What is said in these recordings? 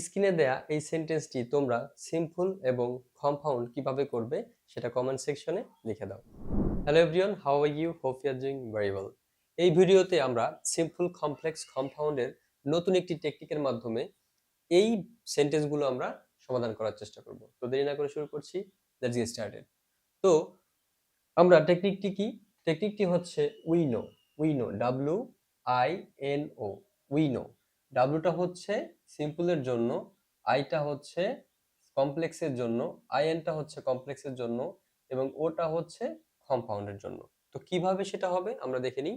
স্ক্রিনে দেয়া এই সেন্টেন্সটি তোমরা সিম্পল এবং কম্পাউন্ড কিভাবে করবে সেটা কমেন্ট সেকশনে লিখে দাও। Hello everyone, how are you? Hope you are doing very well. এই ভিডিওতে আমরা সিম্পল, কমপ্লেক্স, কম্পাউন্ডের নতুন একটি টেকনিকের মাধ্যমে এই সেন্টেন্সগুলো আমরা সমাধান করার চেষ্টা করব। তো দেরি না করে শুরু করছি। Let's get started. তো আমরা টেকনিকটি কি? টেকনিকটি হচ্ছে উইনো। উইনো, ডাব্লিউ আই এন ও, উইনো। ডাব্লিউটা হচ্ছে সিম্পলের জন্য, আইটা হচ্ছে কমপ্লেক্সের জন্য, আইএনটা হচ্ছে কমপ্লেক্সের জন্য এবং ওটা হচ্ছে কম্পাউন্ডের জন্য। তো কিভাবে সেটা হবে আমরা দেখে নিই।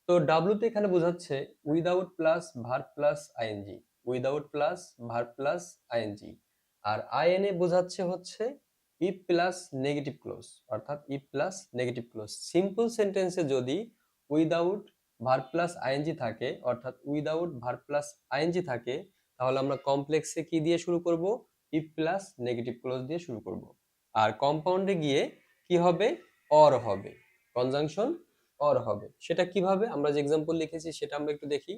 তো ডাব্লিউতে এখানে বোঝাচ্ছে without plus verb plus ING, without plus verb plus ING. আর আইএনএ বোঝাচ্ছে হচ্ছে ইফ প্লাস নেগেটিভ ক্লোজ, অর্থাৎ if plus negative clause. Simple সেন্টেন্সে যদি উইদাউট ভার্ব প্লাস আইএনজি থাকে, অর্থাৎ উইদাউট ভার্ব প্লাস আইএনজি থাকে, তাহলে আমরা কমপ্লেক্সে কি দিয়ে শুরু করব? ইফ প্লাস নেগেটিভ ক্লোজ দিয়ে শুরু করব। আর কম্পাউন্ডে গিয়ে কি হবে? অর হবে, কনজাংশন অর হবে। সেটা কিভাবে? আমরা যে এক্সাম্পল লিখেছি সেটা আমরা একটু দেখি।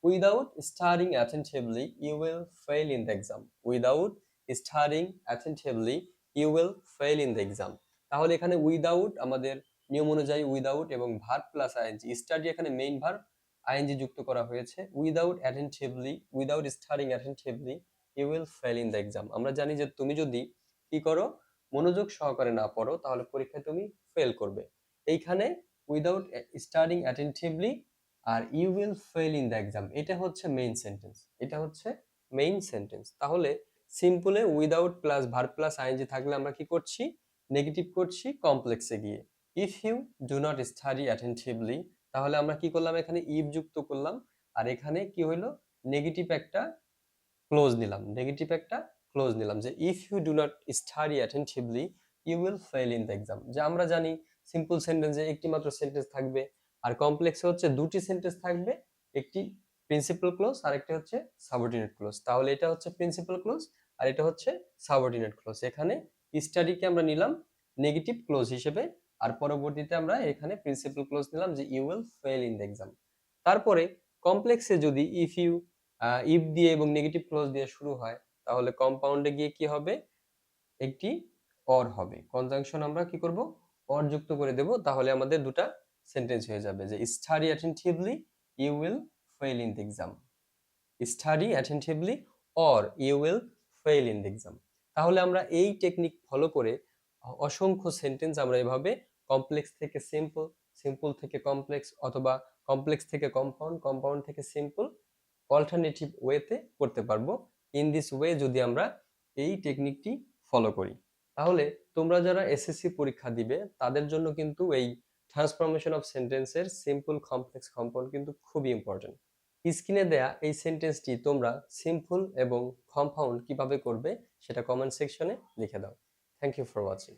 Without studying attentively you will fail in the exam. Without studying attentively you will fail in the exam. তাহলে এখানে উইদাউট আমাদের নিয়ম অনুযায়ী উইদাউট এবং ভার্ব প্লাস আইএনজি, স্টাডি এখানে মেইন ভার্ব, আইএনজি যুক্ত করা হয়েছে। Without attentively, without studying attentively you will fail in the exam. আমরা জানি যে তুমি যদি কি করো, মনোযোগ সহকারে না পড়ো, তাহলে পরীক্ষায় তুমি ফেল করবে। এইখানে উইদাউট স্টাডিং অ্যাটেনটিভলি আর you will fail in the exam, এটা হচ্ছে মেইন সেন্টেন্স, এটা হচ্ছে মেইন সেন্টেন্স। তাহলে সিম্পলে without plus verb plus ING থাকলে আমরা কি করছি? নেগেটিভ করছি কমপ্লেক্সে গিয়ে। If you do not study attentively, তাহলে আমরা কি করলাম? এখানে ইফ যুক্ত করলাম, আর এখানে কি হইলো? নেগেটিভ একটা ক্লোজ নিলাম, নেগেটিভ একটা ক্লোজ নিলাম যে if you do not study attentively you will fail in the exam. যে আমরা জানি সিম্পল সেন্টেন্সে একটি মাত্র সেন্টেন্স থাকবে, আর কমপ্লেক্সে হচ্ছে দুটি সেন্টেন্স থাকবে, একটি প্রিন্সিপাল ক্লোজ আর একটি হচ্ছে সাবঅর্ডিনেট ক্লোজ। তাহলে এটা হচ্ছে প্রিন্সিপাল ক্লোজ আর এটা হচ্ছে সাবঅর্ডিনেট ক্লোজ। এখানে স্টাডিকে আমরা নিলাম নেগেটিভ ক্লোজ হিসেবে, আর পরবর্তীতে আমরা এখানে প্রিন্সিপাল ক্লোজ নিলাম যে you will fail in the exam. তারপরে কমপ্লেক্সে যদি ইফ ইউ ইফ দিয়ে এবং নেগেটিভ ক্লোজ দিয়ে শুরু হয়, তাহলে কম্পাউন্ডে গিয়ে কি হবে? একটি অর হবে। কনজাংশন আমরা কি করব? অর যুক্ত করে দেব। তাহলে আমাদের দুটা সেন্টেন্স হয়ে যাবে যে study attentively you will fail in the exam. Study attentively or you will fail in the exam. তাহলে আমরা এই টেকনিক ফলো করে অসংখ্য সেন্টেন্স আমরা এভাবে কমপ্লেক্স থেকে সিম্পল, সিম্পল থেকে কমপ্লেক্স, অথবা কমপ্লেক্স থেকে কম্পাউন্ড, কম্পাউন্ড থেকে সিম্পল, অল্টারনেটিভ ওয়েতে করতে পারবো। ইন দিস ওয়ে যদি আমরা এই টেকনিকটি ফলো করি, তাহলে তোমরা যারা এসএসসি পরীক্ষা দিবে তাদের জন্য কিন্তু এই ট্রান্সফরমেশন অফ সেন্টেন্সের সিম্পল, কমপ্লেক্স, কম্পাউন্ড কিন্তু খুবই ইম্পর্টেন্ট। স্ক্রিনে দেয়া এই সেন্টেন্সটি তোমরা সিম্পল এবং কম্পাউন্ড কিভাবে করবে সেটা কমেন্ট সেকশনে লিখে দাও। Thank you for watching.